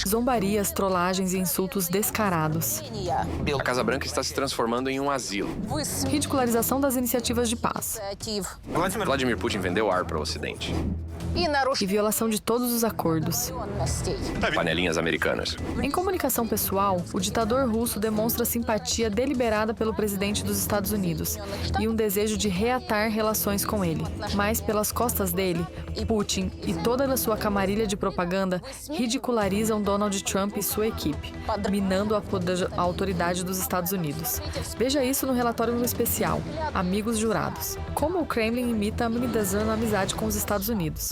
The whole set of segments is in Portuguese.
Zombarias, trollagens e insultos descarados. A Casa Branca está se transformando em um asilo. Ridicularização das iniciativas de paz. Vladimir Putin vendeu ar para o Ocidente. E violação de todos os acordos. Panelinhas americanas. Em comunicação pessoal, o ditador russo demonstra simpatia deliberada pelo presidente dos Estados Unidos e um desejo de reatar relações com ele. Mas, pelas costas dele, Putin e toda a sua camarilha de propaganda ridicularizam Donald Trump e sua equipe, minando a autoridade dos Estados Unidos. Veja isso no relatório especial, Amigos Jurados. Como o Kremlin imita amenizando a amizade com os Estados Unidos.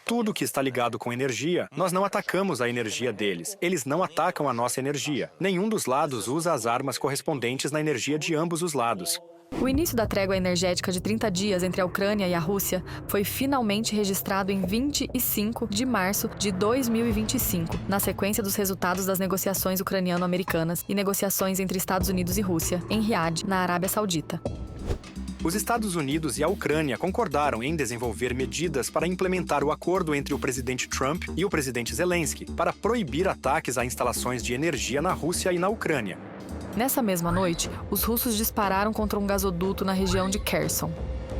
Tudo que está ligado com energia, nós não atacamos a energia deles. Eles não atacam a nossa energia. Nenhum dos lados usa as armas correspondentes na energia de ambos os lados. O início da trégua energética de 30 dias entre a Ucrânia e a Rússia foi finalmente registrado em 25 de março de 2025, na sequência dos resultados das negociações ucraniano-americanas e negociações entre Estados Unidos e Rússia, em Riad, na Arábia Saudita. Os Estados Unidos e a Ucrânia concordaram em desenvolver medidas para implementar o acordo entre o presidente Trump e o presidente Zelensky para proibir ataques a instalações de energia na Rússia e na Ucrânia. Nessa mesma noite, os russos dispararam contra um gasoduto na região de Kherson.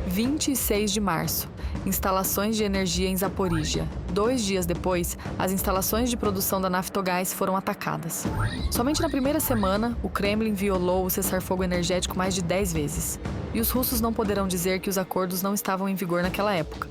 26 de março, instalações de energia em Zaporígia. 2 dias depois, as instalações de produção da Naftogás foram atacadas. Somente na primeira semana, o Kremlin violou o cessar-fogo energético mais de 10 vezes. E os russos não poderão dizer que os acordos não estavam em vigor naquela época.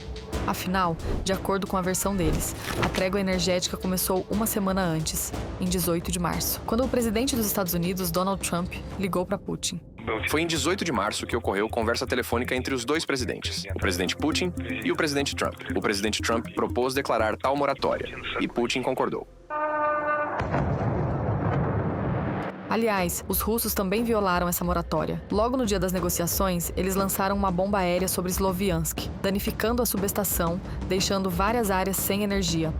Afinal, de acordo com a versão deles, a trégua energética começou uma semana antes, em 18 de março, quando o presidente dos Estados Unidos, Donald Trump, ligou para Putin. Foi em 18 de março que ocorreu conversa telefônica entre os dois presidentes, o presidente Putin e o presidente Trump. O presidente Trump propôs declarar tal moratória, e Putin concordou. Aliás, os russos também violaram essa moratória. Logo no dia das negociações, eles lançaram uma bomba aérea sobre Sloviansk, danificando a subestação, deixando várias áreas sem energia.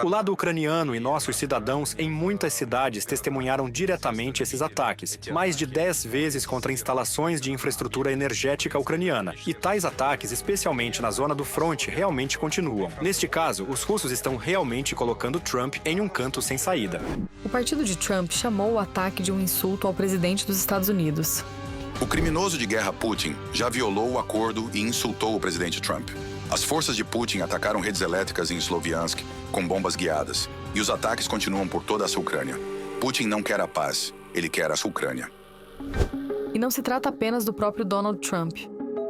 O lado ucraniano e nossos cidadãos em muitas cidades testemunharam diretamente esses ataques, mais de 10 vezes contra instalações de infraestrutura energética ucraniana. E tais ataques, especialmente na zona do fronte, realmente continuam. Neste caso, os russos estão realmente colocando Trump em um canto sem saída. O partido de Trump chamou o ataque de um insulto ao presidente dos Estados Unidos. O criminoso de guerra Putin já violou o acordo e insultou o presidente Trump. As forças de Putin atacaram redes elétricas em Sloviansk com bombas guiadas, e os ataques continuam por toda a Ucrânia. Putin não quer a paz, ele quer a Ucrânia. E não se trata apenas do próprio Donald Trump.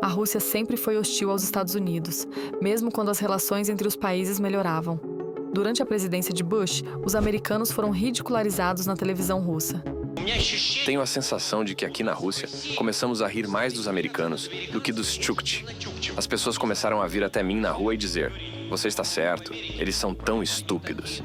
A Rússia sempre foi hostil aos Estados Unidos, mesmo quando as relações entre os países melhoravam. Durante a presidência de Bush, os americanos foram ridicularizados na televisão russa. Tenho a sensação de que aqui na Rússia começamos a rir mais dos americanos do que dos Chukchi. As pessoas começaram a vir até mim na rua e dizer: "Você está certo, eles são tão estúpidos."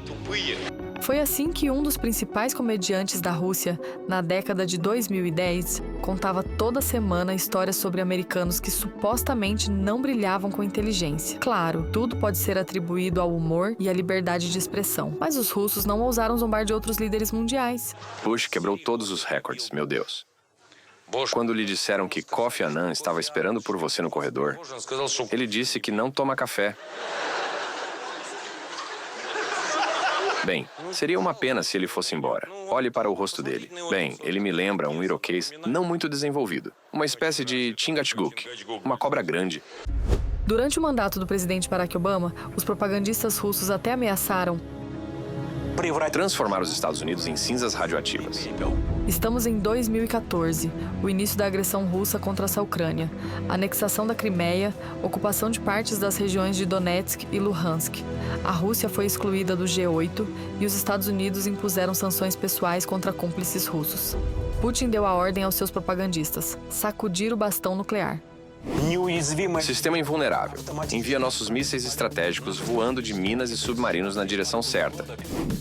Foi assim que um dos principais comediantes da Rússia, na década de 2010, contava toda semana histórias sobre americanos que supostamente não brilhavam com inteligência. Claro, tudo pode ser atribuído ao humor e à liberdade de expressão, mas os russos não ousaram zombar de outros líderes mundiais. Bush quebrou todos os recordes, meu Deus. Quando lhe disseram que Kofi Annan estava esperando por você no corredor, ele disse que não toma café. Bem, seria uma pena se ele fosse embora. Olhe para o rosto dele. Bem, ele me lembra um iroquês não muito desenvolvido. Uma espécie de Chingachgook, uma cobra grande. Durante o mandato do presidente Barack Obama, os propagandistas russos até ameaçaram transformar os Estados Unidos em cinzas radioativas. Estamos em 2014, o início da agressão russa contra essa Ucrânia, anexação da Crimeia, ocupação de partes das regiões de Donetsk e Luhansk. A Rússia foi excluída do G8 e os Estados Unidos impuseram sanções pessoais contra cúmplices russos. Putin deu a ordem aos seus propagandistas: sacudir o bastão nuclear. Sistema invulnerável. Envia nossos mísseis estratégicos voando de minas e submarinos na direção certa.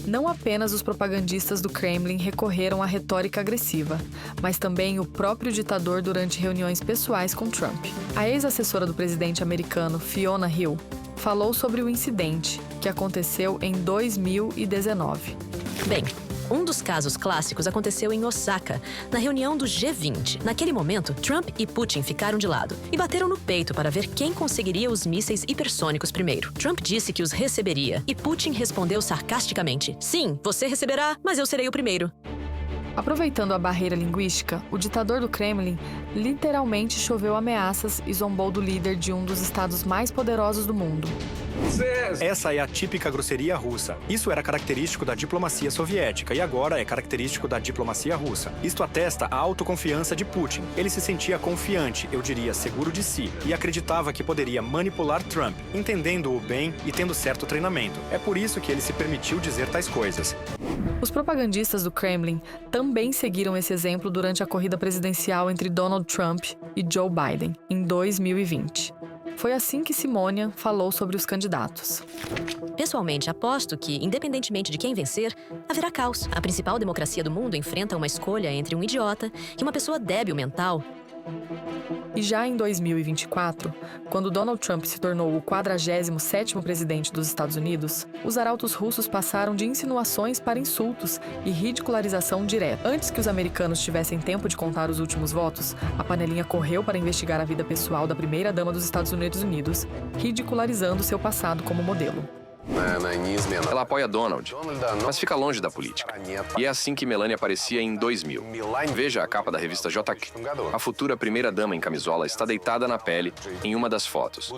Não apenas os propagandistas do Kremlin recorreram à retórica agressiva, mas também o próprio ditador durante reuniões pessoais com Trump. A ex-assessora do presidente americano, Fiona Hill, falou sobre o incidente, que aconteceu em 2019. Bem, Um dos casos clássicos aconteceu em Osaka, na reunião do G20. Naquele momento, Trump e Putin ficaram de lado e bateram no peito para ver quem conseguiria os mísseis hipersônicos primeiro. Trump disse que os receberia e Putin respondeu sarcasticamente: "Sim, você receberá, mas eu serei o primeiro." Aproveitando a barreira linguística, o ditador do Kremlin literalmente choveu ameaças e zombou do líder de um dos estados mais poderosos do mundo. Essa é a típica grosseria russa. Isso era característico da diplomacia soviética e agora é característico da diplomacia russa. Isto atesta a autoconfiança de Putin. Ele se sentia confiante, eu diria seguro de si, e acreditava que poderia manipular Trump, entendendo-o bem e tendo certo treinamento. É por isso que ele se permitiu dizer tais coisas. Os propagandistas do Kremlin também seguiram esse exemplo durante a corrida presidencial entre Donald Trump e Joe Biden, em 2020. Foi assim que Simônia falou sobre os candidatos. Pessoalmente, aposto que, independentemente de quem vencer, haverá caos. A principal democracia do mundo enfrenta uma escolha entre um idiota e uma pessoa débil mental. E já em 2024, quando Donald Trump se tornou o 47º presidente dos Estados Unidos, os arautos russos passaram de insinuações para insultos e ridicularização direta. Antes que os americanos tivessem tempo de contar os últimos votos, a panelinha correu para investigar a vida pessoal da primeira-dama dos Estados Unidos, ridicularizando seu passado como modelo. Ela apoia Donald, mas fica longe da política. E é assim que Melania aparecia em 2000. Veja a capa da revista JQ. A futura primeira-dama em camisola está deitada na pele em uma das fotos.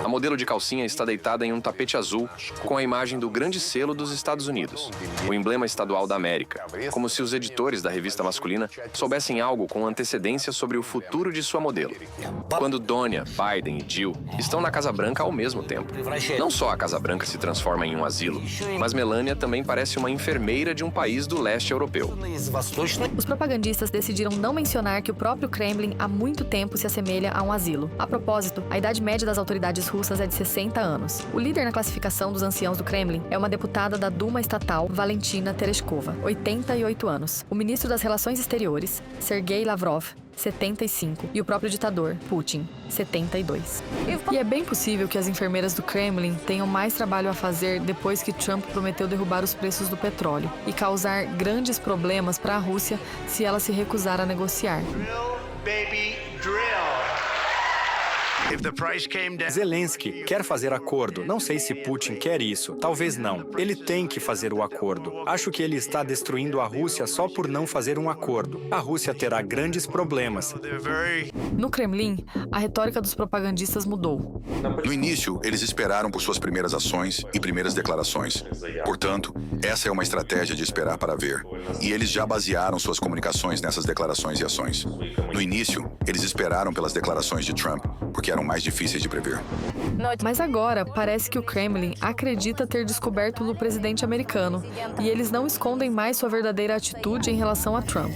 A modelo de calcinha está deitada em um tapete azul com a imagem do grande selo dos Estados Unidos, o emblema estadual da América, como se os editores da revista masculina soubessem algo com antecedência sobre o futuro de sua modelo. Quando Donia, Biden e Jill estão na Casa Branca ao mesmo tempo. Não só a Casa Branca se transforma em um asilo, mas Melania também parece uma enfermeira de um país do leste europeu. Os propagandistas decidiram não mencionar que o próprio Kremlin há muito tempo se assemelha a um asilo. A propósito, a idade média das autoridades russas é de 60 anos. O líder na classificação dos anciãos do Kremlin é uma deputada da Duma estatal, Valentina Tereshkova, 88 anos. O ministro das Relações Exteriores, Sergei Lavrov, 75, e o próprio ditador, Putin, 72. E é bem possível que as enfermeiras do Kremlin tenham mais trabalho a fazer depois que Trump prometeu derrubar os preços do petróleo e causar grandes problemas para a Rússia se ela se recusar a negociar. Zelensky quer fazer acordo. Não sei se Putin quer isso. Talvez não. Ele tem que fazer o acordo. Acho que ele está destruindo a Rússia só por não fazer um acordo. A Rússia terá grandes problemas. No Kremlin, a retórica dos propagandistas mudou. No início, eles esperaram por suas primeiras ações e primeiras declarações. Portanto, essa é uma estratégia de esperar para ver. E eles já basearam suas comunicações nessas declarações e ações. No início, eles esperaram pelas declarações de Trump, porque eram mais difíceis de prever. Mas agora, parece que o Kremlin acredita ter descoberto o presidente americano, e eles não escondem mais sua verdadeira atitude em relação a Trump.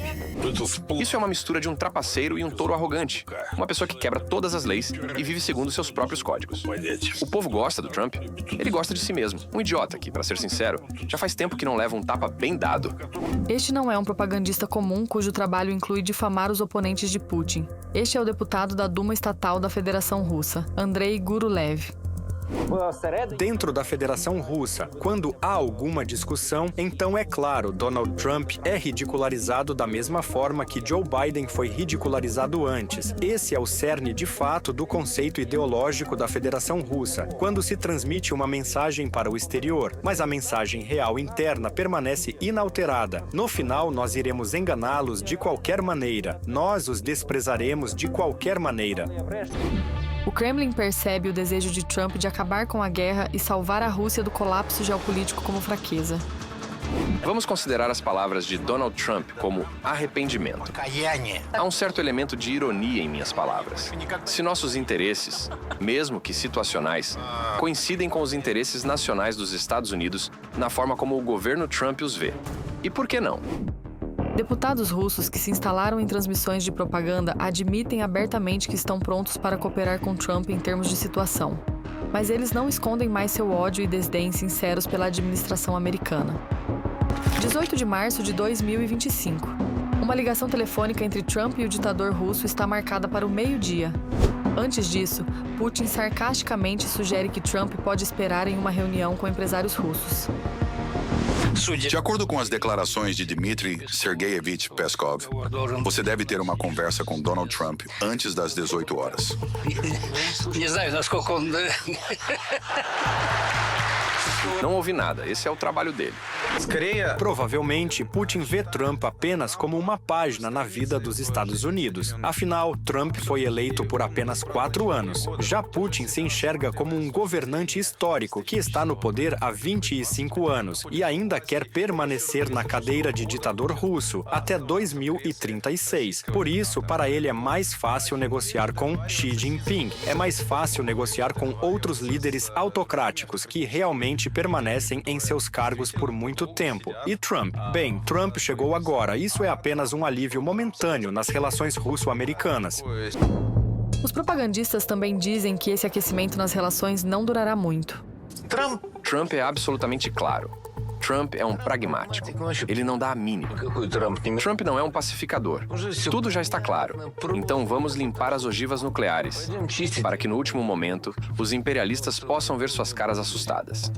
Isso é uma mistura de um trapaceiro e um touro arrogante. Uma pessoa que quebra todas as leis e vive segundo seus próprios códigos. O povo gosta do Trump. Ele gosta de si mesmo. Um idiota que, para ser sincero, já faz tempo que não leva um tapa bem dado. Este não é um propagandista comum cujo trabalho inclui difamar os oponentes de Putin. Este é o deputado da Duma Estatal da Federação Russa, Andrei Gurulev. Dentro da Federação Russa, quando há alguma discussão, então é claro, Donald Trump é ridicularizado da mesma forma que Joe Biden foi ridicularizado antes. Esse é o cerne de fato do conceito ideológico da Federação Russa, quando se transmite uma mensagem para o exterior, mas a mensagem real interna permanece inalterada. No final, nós iremos enganá-los de qualquer maneira. Nós os desprezaremos de qualquer maneira. O Kremlin percebe o desejo de Trump de acabar com a guerra e salvar a Rússia do colapso geopolítico como fraqueza. Vamos considerar as palavras de Donald Trump como arrependimento. Há um certo elemento de ironia em minhas palavras. Se nossos interesses, mesmo que situacionais, coincidem com os interesses nacionais dos Estados Unidos na forma como o governo Trump os vê. E por que não? Deputados russos que se instalaram em transmissões de propaganda admitem abertamente que estão prontos para cooperar com Trump em termos de situação. Mas eles não escondem mais seu ódio e desdém sinceros pela administração americana. 18 de março de 2025. Uma ligação telefônica entre Trump e o ditador russo está marcada para o meio-dia. Antes disso, Putin sarcasticamente sugere que Trump pode esperar em uma reunião com empresários russos. De acordo com as declarações de Dmitry Sergeyevich Peskov, você deve ter uma conversa com Donald Trump antes das 18 horas. Не знаю, насколько он... Não ouvi nada, esse é o trabalho dele. Provavelmente, Putin vê Trump apenas como uma página na vida dos Estados Unidos. Afinal, Trump foi eleito por apenas 4 anos. Já Putin se enxerga como um governante histórico que está no poder há 25 anos e ainda quer permanecer na cadeira de ditador russo até 2036. Por isso, para ele é mais fácil negociar com Xi Jinping. É mais fácil negociar com outros líderes autocráticos que realmente permanecem em seus cargos por muito tempo. E Trump? Bem, Trump chegou agora. Isso é apenas um alívio momentâneo nas relações russo-americanas. Os propagandistas também dizem que esse aquecimento nas relações não durará muito. Trump é absolutamente claro. Trump é um pragmático. Ele não dá a mínima. Trump não é um pacificador. Tudo já está claro. Então vamos limpar as ogivas nucleares, para que no último momento os imperialistas possam ver suas caras assustadas.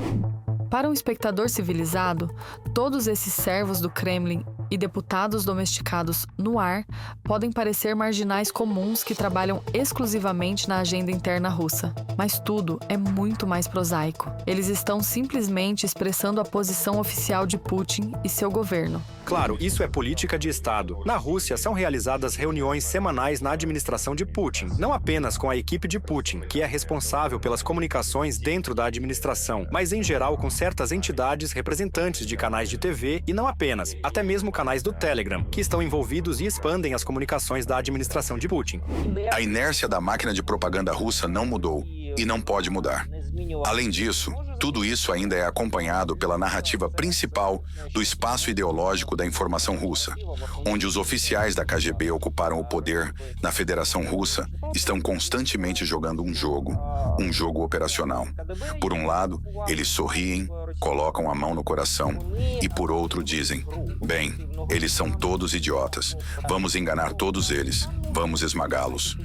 Para um espectador civilizado, todos esses servos do Kremlin e deputados domesticados no ar podem parecer marginais comuns que trabalham exclusivamente na agenda interna russa. Mas tudo é muito mais prosaico. Eles estão simplesmente expressando a posição oficial de Putin e seu governo. Claro, isso é política de Estado. Na Rússia, são realizadas reuniões semanais na administração de Putin, não apenas com a equipe de Putin, que é responsável pelas comunicações dentro da administração, mas em geral com certas entidades representantes de canais de TV e não apenas, até mesmo canais do Telegram, que estão envolvidos e expandem as comunicações da administração de Putin. A inércia da máquina de propaganda russa não mudou e não pode mudar. Além disso, tudo isso ainda é acompanhado pela narrativa principal do espaço ideológico da informação russa, onde os oficiais da KGB ocuparam o poder na Federação Russa, estão constantemente jogando um jogo operacional. Por um lado, eles sorriem, colocam a mão no coração e por outro dizem: bem, eles são todos idiotas, vamos enganar todos eles, vamos esmagá-los.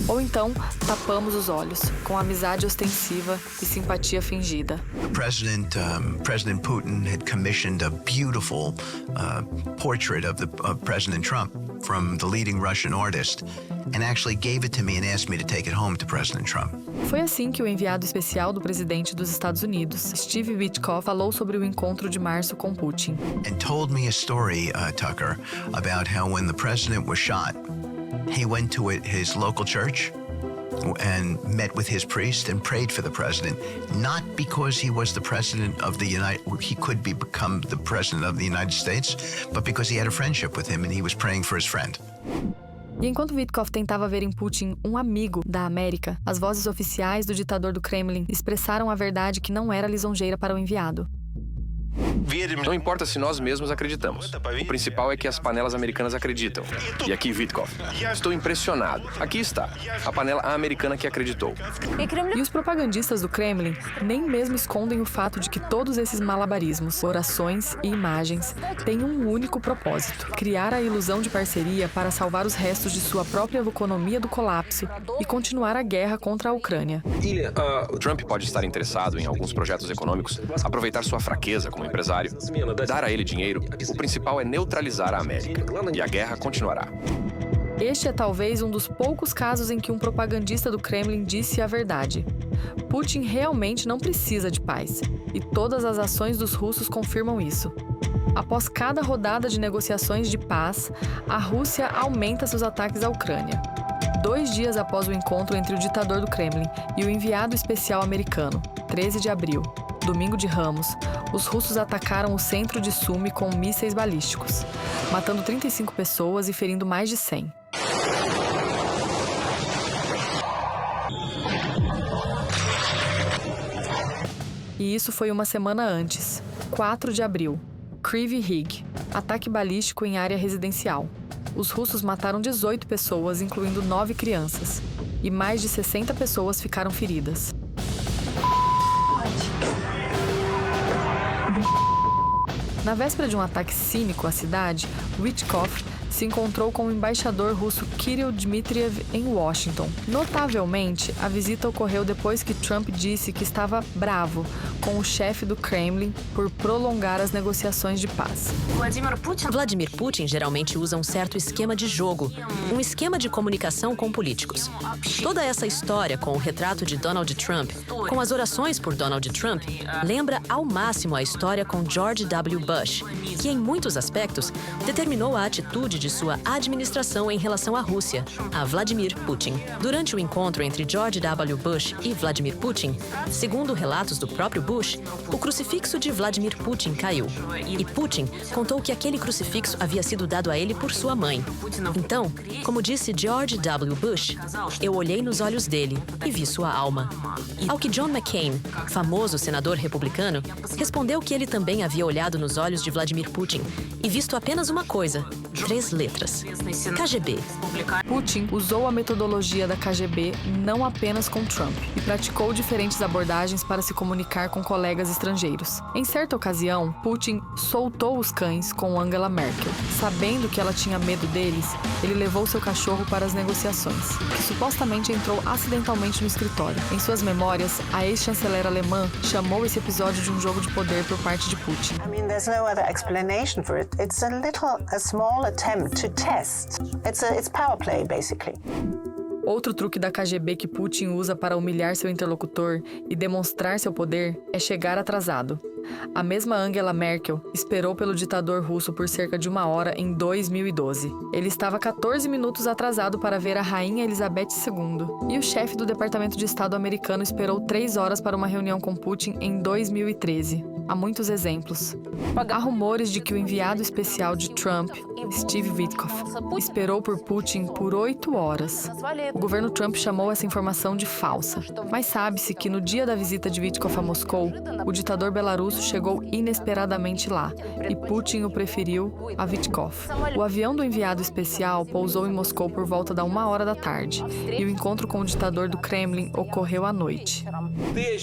Ou então, tapamos os olhos, com amizade ostensiva e simpatia fingida. President Putin had commissioned a beautiful portrait of President Trump from the leading Russian artist and actually gave it to me and asked me to take it home to President Trump. Foi assim que o enviado especial do presidente dos Estados Unidos, Steve Witkoff, falou sobre o encontro de março com Putin. And told me a story, Tucker, about how when the president was shot, he went to his local church and met with his priest and prayed for the president, not because he was the president of he could become the president of the United States, but because he had a friendship with him and he was praying for his friend. E enquanto Witkoff tentava ver em Putin um amigo da América, as vozes oficiais do ditador do Kremlin expressaram a verdade que não era lisonjeira para o enviado. Não importa se nós mesmos acreditamos. O principal é que as panelas americanas acreditam. E aqui, Witkoff, estou impressionado. Aqui está, a panela americana que acreditou. E os propagandistas do Kremlin nem mesmo escondem o fato de que todos esses malabarismos, orações e imagens têm um único propósito: criar a ilusão de parceria para salvar os restos de sua própria economia do colapso e continuar a guerra contra a Ucrânia. Trump pode estar interessado em alguns projetos econômicos, aproveitar sua fraqueza como empresário, dar a ele dinheiro. O principal é neutralizar a América. E a guerra continuará. Este é talvez um dos poucos casos em que um propagandista do Kremlin disse a verdade. Putin realmente não precisa de paz, e todas as ações dos russos confirmam isso. Após cada rodada de negociações de paz, a Rússia aumenta seus ataques à Ucrânia. 2 dias após o encontro entre o ditador do Kremlin e o enviado especial americano, 13 de abril, domingo de Ramos, os russos atacaram o centro de Sumy com mísseis balísticos, matando 35 pessoas e ferindo mais de 100. E isso foi uma semana antes, 4 de abril, Kryvyi Rih, ataque balístico em área residencial. Os russos mataram 18 pessoas, incluindo 9 crianças, e mais de 60 pessoas ficaram feridas. Na véspera de um ataque cínico à cidade, Witkoff se encontrou com o embaixador russo Kirill Dmitriev em Washington. Notavelmente, a visita ocorreu depois que Trump disse que estava bravo com o chefe do Kremlin por prolongar as negociações de paz. Vladimir Putin geralmente usa um certo esquema de jogo, um esquema de comunicação com políticos. Toda essa história com o retrato de Donald Trump, com as orações por Donald Trump, lembra ao máximo a história com George W. Bush, que em muitos aspectos determinou a atitude de sua administração em relação à Rússia, a Vladimir Putin. Durante o encontro entre George W. Bush e Vladimir Putin, segundo relatos do próprio Bush, o crucifixo de Vladimir Putin caiu. E Putin contou que aquele crucifixo havia sido dado a ele por sua mãe. Então, como disse George W. Bush, eu olhei nos olhos dele e vi sua alma. Ao que John McCain, famoso senador republicano, respondeu que ele também havia olhado nos olhos de Vladimir Putin e visto apenas uma coisa, 3 letras: KGB. Putin usou a metodologia da KGB não apenas com Trump e praticou diferentes abordagens para se comunicar com colegas estrangeiros. Em certa ocasião, Putin soltou os cães com Angela Merkel. Sabendo que ela tinha medo deles, ele levou seu cachorro para as negociações, que supostamente entrou acidentalmente no escritório. Em suas memórias, a ex-chanceler alemã chamou esse episódio de um jogo de poder por parte de Putin. There's no other explanation for it. It's a small attempt to test. It's power play, basically. Outro truque da KGB que Putin usa para humilhar seu interlocutor e demonstrar seu poder é chegar atrasado. A mesma Angela Merkel esperou pelo ditador russo por cerca de 1 hora em 2012. Ele estava 14 minutos atrasado para ver a rainha Elizabeth II. E o chefe do Departamento de Estado americano esperou 3 horas para uma reunião com Putin em 2013. Há muitos exemplos. Há rumores de que o enviado especial de Trump, Steve Witkoff, esperou por Putin por 8 horas. O governo Trump chamou essa informação de falsa. Mas sabe-se que no dia da visita de Witkoff a Moscou, o ditador belarusso chegou inesperadamente lá e Putin o preferiu a Witkoff. O avião do enviado especial pousou em Moscou por volta da 1 hora da tarde e o encontro com o ditador do Kremlin ocorreu à noite.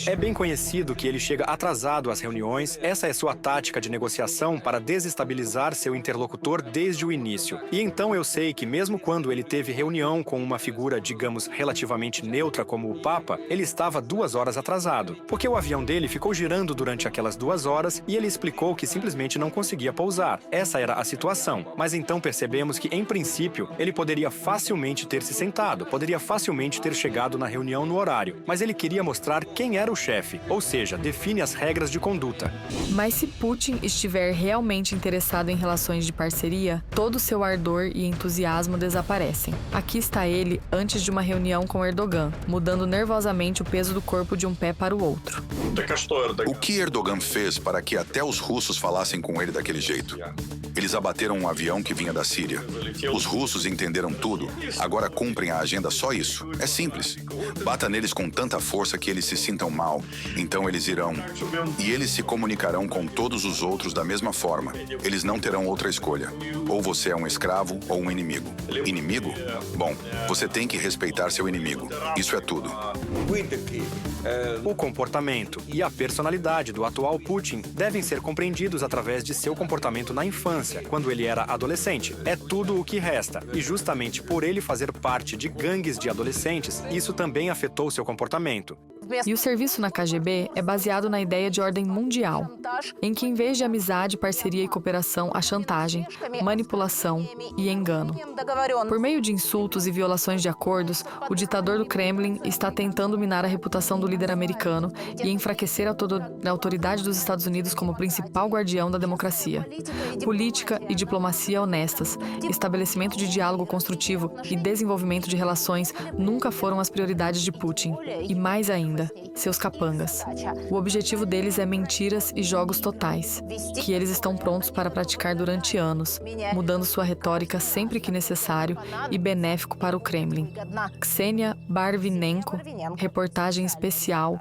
É bem conhecido que ele chega atrasado às reuniões. Essa é sua tática de negociação para desestabilizar seu interlocutor desde o início. E então eu sei que mesmo quando ele teve reunião com uma figura, digamos, relativamente neutra como o Papa, ele estava 2 horas atrasado, porque o avião dele ficou girando durante aquelas 2 horas e ele explicou que simplesmente não conseguia pousar. Essa era a situação. Mas então percebemos que, em princípio, ele poderia facilmente ter se sentado, poderia facilmente ter chegado na reunião no horário, mas ele queria mostrar quem era o chefe, ou seja, define as regras de conduta. Mas se Putin estiver realmente interessado em relações de parceria, todo seu ardor e entusiasmo desaparecem. Aqui está ele antes de uma reunião com Erdogan, mudando nervosamente o peso do corpo de um pé para o outro. O que Erdogan fez para que até os russos falassem com ele daquele jeito? Eles abateram um avião que vinha da Síria. Os russos entenderam tudo, agora cumprem a agenda só isso. É simples. Bata neles com tanta força que eles se sintam mal. Então eles irão. E eles se comunicarão com todos os outros da mesma forma. Eles não terão outra escolha. Ou você é um escravo ou um inimigo. Inimigo? Bom, você tem que respeitar seu inimigo. Isso é tudo. O comportamento e a personalidade do atual Putin devem ser compreendidos através de seu comportamento na infância, quando ele era adolescente. É tudo o que resta. E justamente por ele fazer parte de gangues de adolescentes, isso também afetou seu comportamento. E o serviço na KGB é baseado na ideia de ordem mundial, em que em vez de amizade, parceria e cooperação, há chantagem, manipulação e engano. Por meio de insultos e violações de acordos, o ditador do Kremlin está tentando minar a reputação do líder americano e enfraquecer a autoridade dos Estados Unidos como principal guardião da democracia. Política e diplomacia honestas, estabelecimento de diálogo construtivo e desenvolvimento de relações nunca foram as prioridades de Putin. E mais ainda, seus capangas. O objetivo deles é mentiras e jogos totais, que eles estão prontos para praticar durante anos, mudando sua retórica sempre que necessário e benéfico para o Kremlin. Ksenia Barvinenko, reportagem especial,